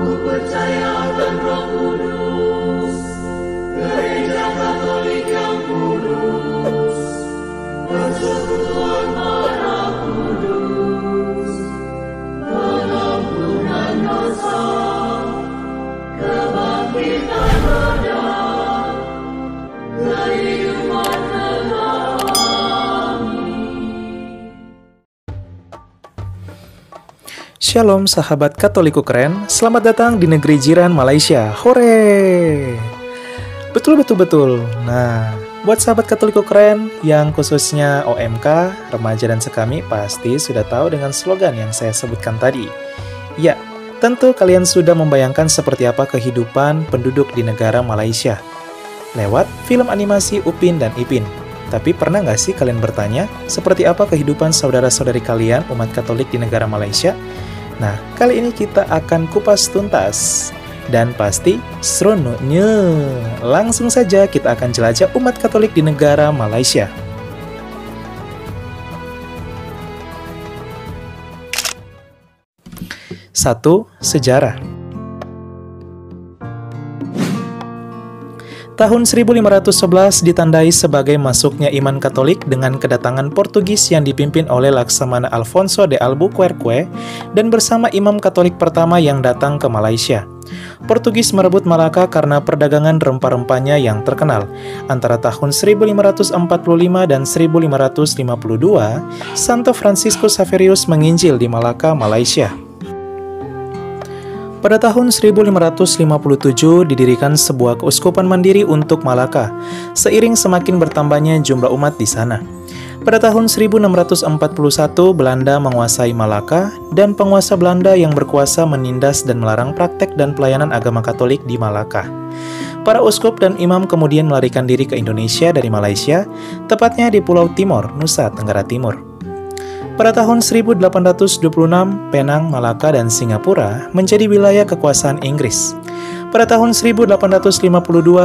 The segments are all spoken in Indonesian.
percaya akan Roh Kudus, Gereja Katolik yang kudus, persekutuan darah kudus, pengampunan dosa, kebangkitan badan, kehidupan kekal. Shalom sahabat Katoliku keren, selamat datang di negeri jiran Malaysia. Hore! Betul. Nah, buat sahabat Katoliku keren yang khususnya OMK, remaja dan sekami pasti sudah tahu dengan slogan yang saya sebutkan tadi. Ya, tentu kalian sudah membayangkan seperti apa kehidupan penduduk di negara Malaysia lewat film animasi Upin dan Ipin. Tapi pernah nggak sih kalian bertanya seperti apa kehidupan saudara-saudari kalian umat Katolik di negara Malaysia? Nah, kali ini kita akan kupas tuntas dan pasti seronoknya. Langsung saja kita akan jelajah umat Katolik di negara Malaysia. Satu, sejarah. Tahun 1511 ditandai sebagai masuknya iman Katolik dengan kedatangan Portugis yang dipimpin oleh Laksamana Alfonso de Albuquerque dan bersama imam Katolik pertama yang datang ke Malaysia. Portugis merebut Malaka karena perdagangan rempah-rempahnya yang terkenal. Antara tahun 1545 dan 1552, Santo Franciscus Xaverius menginjil di Malaka, Malaysia. Pada tahun 1557 didirikan sebuah keuskupan mandiri untuk Malaka, seiring semakin bertambahnya jumlah umat di sana. Pada tahun 1641 Belanda menguasai Malaka dan penguasa Belanda yang berkuasa menindas dan melarang praktek dan pelayanan agama Katolik di Malaka. Para uskup dan imam kemudian melarikan diri ke Indonesia dari Malaysia, tepatnya di Pulau Timor, Nusa Tenggara Timur. Pada tahun 1826, Penang, Malaka, dan Singapura menjadi wilayah kekuasaan Inggris. Pada tahun 1852,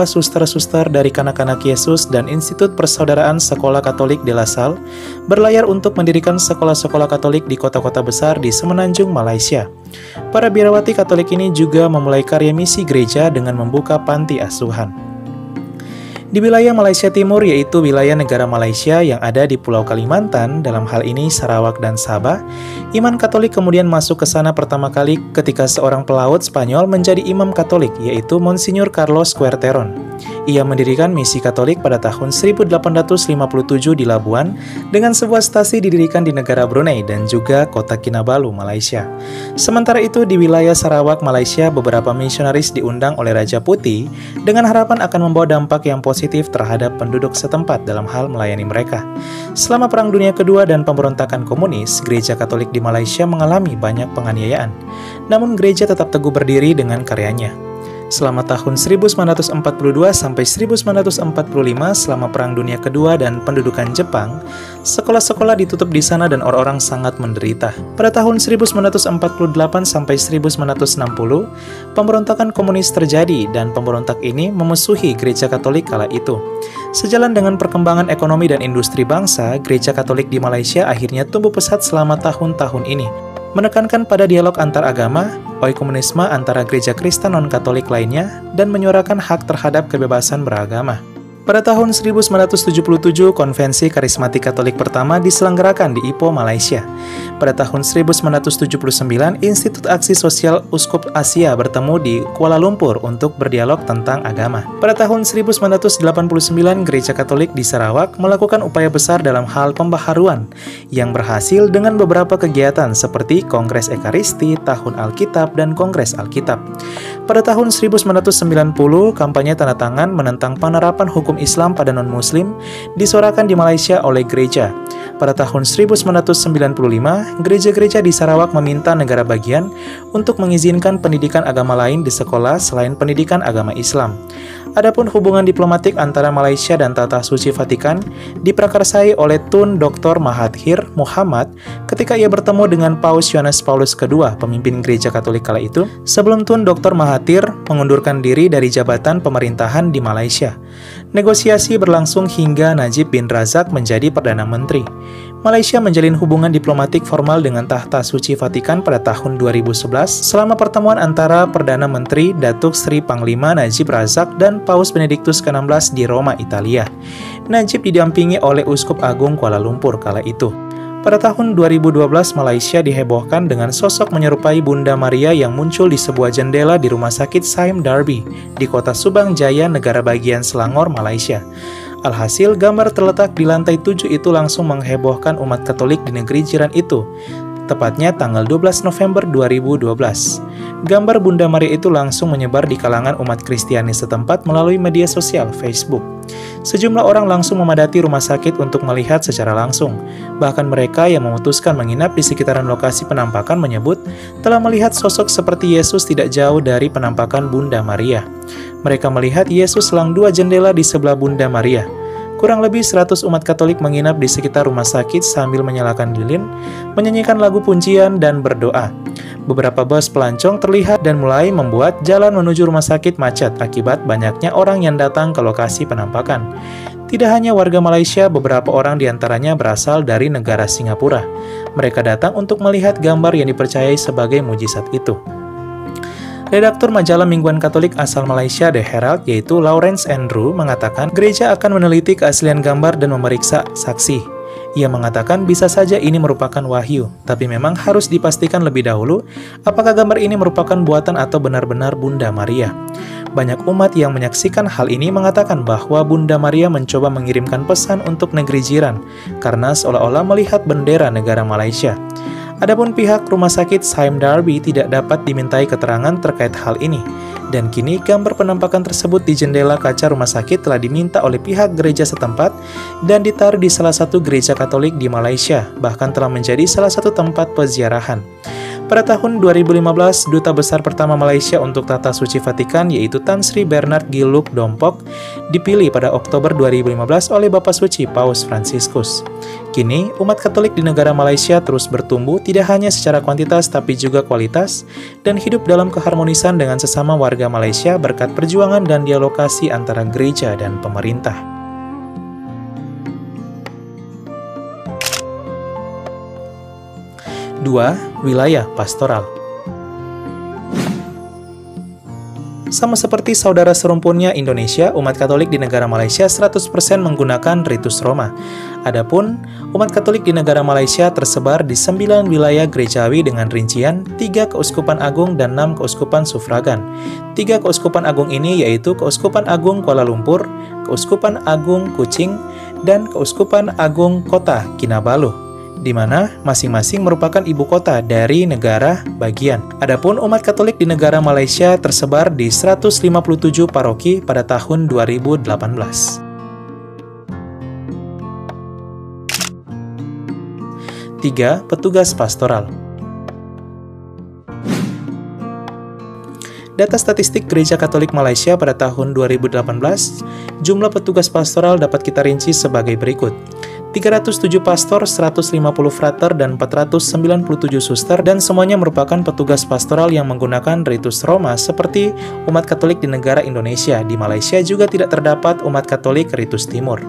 suster-suster dari Kanak-Kanak Yesus dan Institut Persaudaraan Sekolah Katolik de La Salle berlayar untuk mendirikan sekolah-sekolah Katolik di kota-kota besar di Semenanjung, Malaysia. Para biarawati Katolik ini juga memulai karya misi gereja dengan membuka panti asuhan. Di wilayah Malaysia Timur, yaitu wilayah negara Malaysia yang ada di Pulau Kalimantan, dalam hal ini Sarawak dan Sabah, iman Katolik kemudian masuk ke sana pertama kali ketika seorang pelaut Spanyol menjadi imam Katolik, yaitu Monsinyur Carlos Cuarteron. Ia mendirikan misi Katolik pada tahun 1857 di Labuan, dengan sebuah stasi didirikan di negara Brunei dan juga kota Kinabalu, Malaysia. Sementara itu di wilayah Sarawak, Malaysia, beberapa misionaris diundang oleh Raja Putih dengan harapan akan membawa dampak yang positif terhadap penduduk setempat dalam hal melayani mereka. Selama Perang Dunia Kedua dan pemberontakan komunis, gereja Katolik di Malaysia mengalami banyak penganiayaan. Namun gereja tetap teguh berdiri dengan karyanya. Selama tahun 1942 sampai 1945, selama Perang Dunia Kedua dan pendudukan Jepang, sekolah-sekolah ditutup di sana dan orang-orang sangat menderita. Pada tahun 1948 sampai 1960, pemberontakan komunis terjadi dan pemberontak ini memusuhi gereja Katolik kala itu. Sejalan dengan perkembangan ekonomi dan industri bangsa, gereja Katolik di Malaysia akhirnya tumbuh pesat selama tahun-tahun ini, menekankan pada dialog antar agama, oikumenisme antara gereja Kristen non-Katolik lainnya, dan menyuarakan hak terhadap kebebasan beragama. Pada tahun 1977, Konvensi Karismatik Katolik pertama diselenggarakan di Ipoh, Malaysia. Pada tahun 1979, Institut Aksi Sosial Uskup Asia bertemu di Kuala Lumpur untuk berdialog tentang agama. Pada tahun 1989, Gereja Katolik di Sarawak melakukan upaya besar dalam hal pembaharuan yang berhasil dengan beberapa kegiatan seperti Kongres Ekaristi, Tahun Alkitab, dan Kongres Alkitab. Pada tahun 1990, kampanye tanda tangan menentang penerapan hukum Islam pada non-Muslim disuarakan di Malaysia oleh gereja. Pada tahun 1995, gereja-gereja di Sarawak meminta negara bagian untuk mengizinkan pendidikan agama lain di sekolah selain pendidikan agama Islam. Adapun hubungan diplomatik antara Malaysia dan Tata Suci Vatikan diprakarsai oleh Tun Dr. Mahathir Muhammad ketika ia bertemu dengan Paus Yohanes Paulus II, pemimpin gereja Katolik kala itu, sebelum Tun Dr. Mahathir mengundurkan diri dari jabatan pemerintahan di Malaysia. Negosiasi berlangsung hingga Najib bin Razak menjadi Perdana Menteri. Malaysia menjalin hubungan diplomatik formal dengan Tahta Suci Vatikan pada tahun 2011 selama pertemuan antara Perdana Menteri Datuk Seri Panglima Najib Razak dan Paus Benediktus ke-16 di Roma, Italia. Najib didampingi oleh Uskup Agung Kuala Lumpur kala itu. Pada tahun 2012, Malaysia dihebohkan dengan sosok menyerupai Bunda Maria yang muncul di sebuah jendela di Rumah Sakit Sime Darby di kota Subang Jaya, negara bagian Selangor, Malaysia. Alhasil, gambar terletak di lantai 7 itu langsung menghebohkan umat Katolik di negeri jiran itu. Tepatnya tanggal 12 November 2012. Gambar Bunda Maria itu langsung menyebar di kalangan umat Kristiani setempat melalui media sosial Facebook. Sejumlah orang langsung memadati rumah sakit untuk melihat secara langsung. Bahkan mereka yang memutuskan menginap di sekitaran lokasi penampakan menyebut telah melihat sosok seperti Yesus tidak jauh dari penampakan Bunda Maria. Mereka melihat Yesus selang 2 jendela di sebelah Bunda Maria. Kurang lebih 100 umat Katolik menginap di sekitar rumah sakit sambil menyalakan lilin, menyanyikan lagu pujian, dan berdoa. Beberapa bus pelancong terlihat dan mulai membuat jalan menuju rumah sakit macet akibat banyaknya orang yang datang ke lokasi penampakan. Tidak hanya warga Malaysia, beberapa orang diantaranya berasal dari negara Singapura. Mereka datang untuk melihat gambar yang dipercayai sebagai mujizat itu. Redaktur majalah mingguan Katolik asal Malaysia The Herald, yaitu Lawrence Andrew, mengatakan gereja akan meneliti keaslian gambar dan memeriksa saksi. Ia mengatakan bisa saja ini merupakan wahyu, tapi memang harus dipastikan lebih dahulu apakah gambar ini merupakan buatan atau benar-benar Bunda Maria. Banyak umat yang menyaksikan hal ini mengatakan bahwa Bunda Maria mencoba mengirimkan pesan untuk negeri jiran karena seolah-olah melihat bendera negara Malaysia. Adapun pihak rumah sakit Sime Darby tidak dapat dimintai keterangan terkait hal ini. Dan kini gambar penampakan tersebut di jendela kaca rumah sakit telah diminta oleh pihak gereja setempat dan ditaruh di salah satu gereja Katolik di Malaysia, bahkan telah menjadi salah satu tempat peziarahan. Pada tahun 2015, Duta Besar pertama Malaysia untuk Tahta Suci Vatikan, yaitu Tan Sri Bernard Giluk Dompok, dipilih pada Oktober 2015 oleh Bapak Suci Paus Fransiskus. Kini, umat Katolik di negara Malaysia terus bertumbuh tidak hanya secara kuantitas tapi juga kualitas dan hidup dalam keharmonisan dengan sesama warga Malaysia berkat perjuangan dan dialogasi antara gereja dan pemerintah. 2. Wilayah pastoral. Sama seperti saudara serumpunnya Indonesia, umat Katolik di negara Malaysia 100% menggunakan ritus Roma. Adapun umat Katolik di negara Malaysia tersebar di 9 wilayah gerejawi dengan rincian 3 keuskupan agung dan 6 keuskupan sufragan. 3 keuskupan agung ini yaitu Keuskupan Agung Kuala Lumpur, Keuskupan Agung Kuching, dan Keuskupan Agung Kota Kinabalu, di mana masing-masing merupakan ibu kota dari negara bagian. Adapun umat Katolik di negara Malaysia tersebar di 157 paroki pada tahun 2018. 3. Petugas pastoral. Data statistik Gereja Katolik Malaysia pada tahun 2018, jumlah petugas pastoral dapat kita rinci sebagai berikut. 307 pastor, 150 frater, dan 497 suster, dan semuanya merupakan petugas pastoral yang menggunakan ritus Roma seperti umat Katolik di negara Indonesia. Di Malaysia juga tidak terdapat umat Katolik ritus Timur.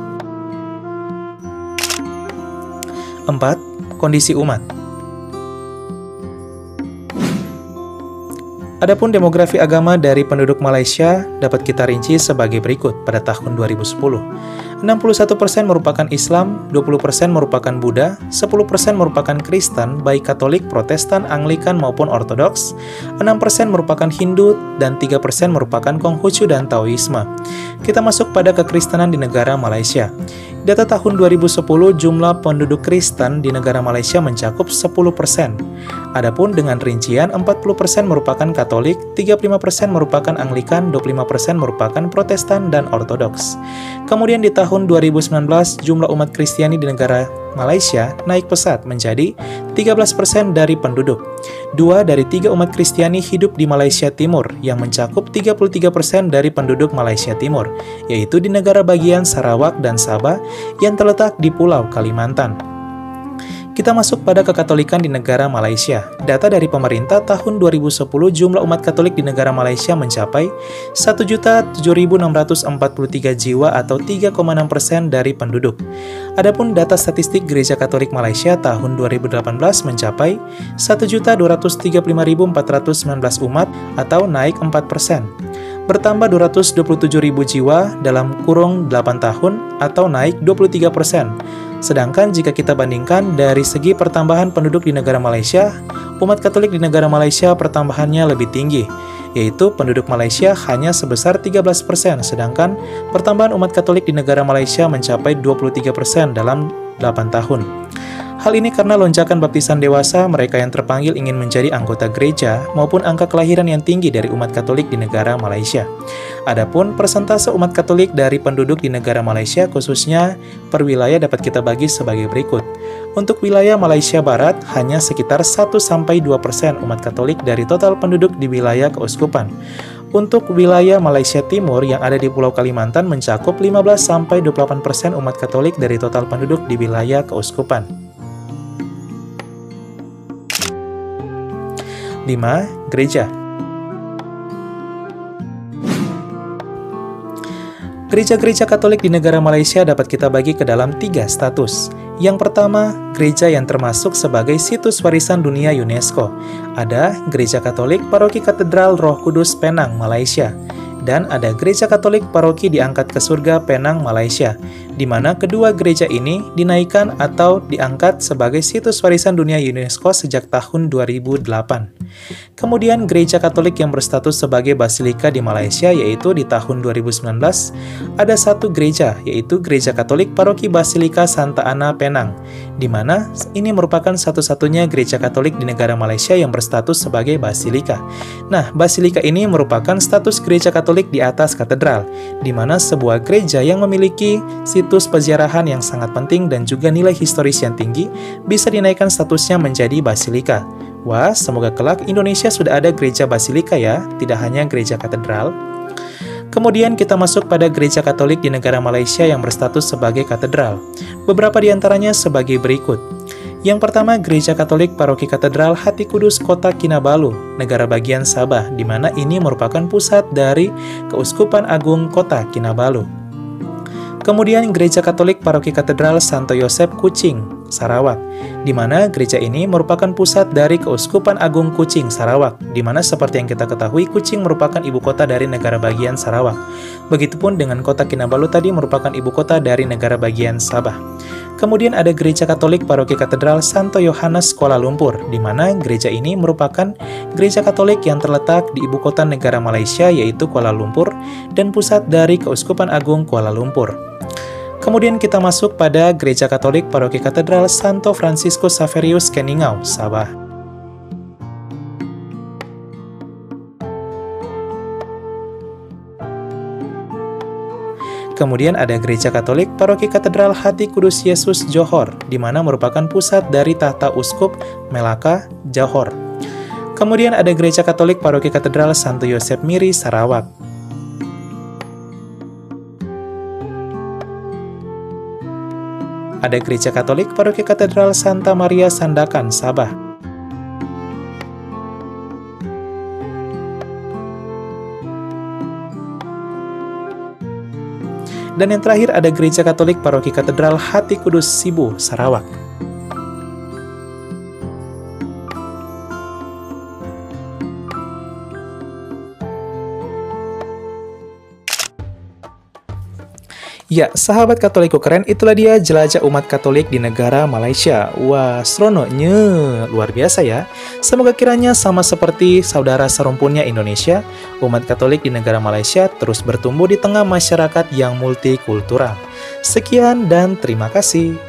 4. Kondisi umat. Adapun demografi agama dari penduduk Malaysia dapat kita rinci sebagai berikut pada tahun 2010. 61% merupakan Islam, 20% merupakan Buddha, 10% merupakan Kristen, baik Katolik, Protestan, Anglikan maupun Ortodoks, 6% merupakan Hindu, dan 3% merupakan Konghucu dan Taoisme. Kita masuk pada kekristenan di negara Malaysia. Data tahun 2010, jumlah penduduk Kristen di negara Malaysia mencakup 10%. Adapun dengan rincian 40% merupakan Katolik, 35% merupakan Anglikan, 25% merupakan Protestan dan Ortodoks. Kemudian di tahun 2019, jumlah umat Kristiani di negara Malaysia naik pesat menjadi 13% dari penduduk. 2 dari 3 umat Kristiani hidup di Malaysia Timur yang mencakup 33% dari penduduk Malaysia Timur, yaitu di negara bagian Sarawak dan Sabah yang terletak di Pulau Kalimantan. Kita masuk pada kekatolikan di negara Malaysia. Data dari pemerintah tahun 2010 jumlah umat Katolik di negara Malaysia mencapai 1.007.643 jiwa atau 3,6% dari penduduk. Adapun data statistik Gereja Katolik Malaysia tahun 2018 mencapai 1.235.419 umat atau naik 4%. Bertambah 227.000 jiwa dalam kurung 8 tahun atau naik 23%. Sedangkan jika kita bandingkan dari segi pertambahan penduduk di negara Malaysia, umat Katolik di negara Malaysia pertambahannya lebih tinggi, yaitu penduduk Malaysia hanya sebesar 13%, sedangkan pertambahan umat Katolik di negara Malaysia mencapai 23% dalam 8 tahun. Hal ini karena lonjakan baptisan dewasa, mereka yang terpanggil ingin menjadi anggota gereja, maupun angka kelahiran yang tinggi dari umat Katolik di negara Malaysia. Adapun persentase umat Katolik dari penduduk di negara Malaysia khususnya per wilayah dapat kita bagi sebagai berikut. Untuk wilayah Malaysia Barat hanya sekitar 1-2% umat Katolik dari total penduduk di wilayah keuskupan. Untuk wilayah Malaysia Timur yang ada di Pulau Kalimantan mencakup 15-28% umat Katolik dari total penduduk di wilayah keuskupan. 5. Gereja. Gereja-gereja Katolik di negara Malaysia dapat kita bagi ke dalam 3 status. Yang pertama, gereja yang termasuk sebagai situs warisan dunia UNESCO. Ada Gereja Katolik Paroki Katedral Roh Kudus Penang, Malaysia. Dan ada Gereja Katolik Paroki Diangkat ke Surga Penang, Malaysia, di mana kedua gereja ini dinaikkan atau diangkat sebagai situs warisan dunia UNESCO sejak tahun 2008. Kemudian gereja Katolik yang berstatus sebagai basilika di Malaysia, yaitu di tahun 2019 ada satu gereja, yaitu Gereja Katolik Paroki Basilika Santa Ana Penang, di mana ini merupakan satu-satunya gereja Katolik di negara Malaysia yang berstatus sebagai basilika. Nah, basilika ini merupakan status gereja Katolik di atas katedral, di mana sebuah gereja yang memiliki situs peziarahan yang sangat penting dan juga nilai historis yang tinggi bisa dinaikkan statusnya menjadi basilika. Wah, semoga kelak Indonesia sudah ada gereja basilika ya, tidak hanya gereja katedral. Kemudian kita masuk pada gereja Katolik di negara Malaysia yang berstatus sebagai katedral. Beberapa di antaranya sebagai berikut. Yang pertama, Gereja Katolik Paroki Katedral Hati Kudus Kota Kinabalu, negara bagian Sabah, di mana ini merupakan pusat dari Keuskupan Agung Kota Kinabalu. Kemudian Gereja Katolik Paroki Katedral Santo Yosep Kuching, Sarawak, di mana gereja ini merupakan pusat dari Keuskupan Agung Kuching, Sarawak, di mana seperti yang kita ketahui Kuching merupakan ibu kota dari negara bagian Sarawak. Begitupun dengan kota Kinabalu tadi merupakan ibu kota dari negara bagian Sabah. Kemudian ada Gereja Katolik Paroki Katedral Santo Yohanes Kuala Lumpur, di mana gereja ini merupakan gereja Katolik yang terletak di ibu kota negara Malaysia yaitu Kuala Lumpur dan pusat dari Keuskupan Agung Kuala Lumpur. Kemudian kita masuk pada Gereja Katolik Paroki Katedral Santo Franciscus Xaverius Keningau, Sabah. Kemudian ada Gereja Katolik Paroki Katedral Hati Kudus Yesus Johor, di mana merupakan pusat dari Tahta Uskup Melaka, Johor. Kemudian ada Gereja Katolik Paroki Katedral Santo Yosep Miri, Sarawak. Ada Gereja Katolik Paroki Katedral Santa Maria Sandakan, Sabah. Dan yang terakhir ada Gereja Katolik Paroki Katedral Hati Kudus Sibu, Sarawak. Ya, sahabat Katolikku keren, itulah dia jelajah umat Katolik di negara Malaysia. Wah, seronoknya, luar biasa ya. Semoga kiranya sama seperti saudara serumpunnya Indonesia, umat Katolik di negara Malaysia terus bertumbuh di tengah masyarakat yang multikultural. Sekian dan terima kasih.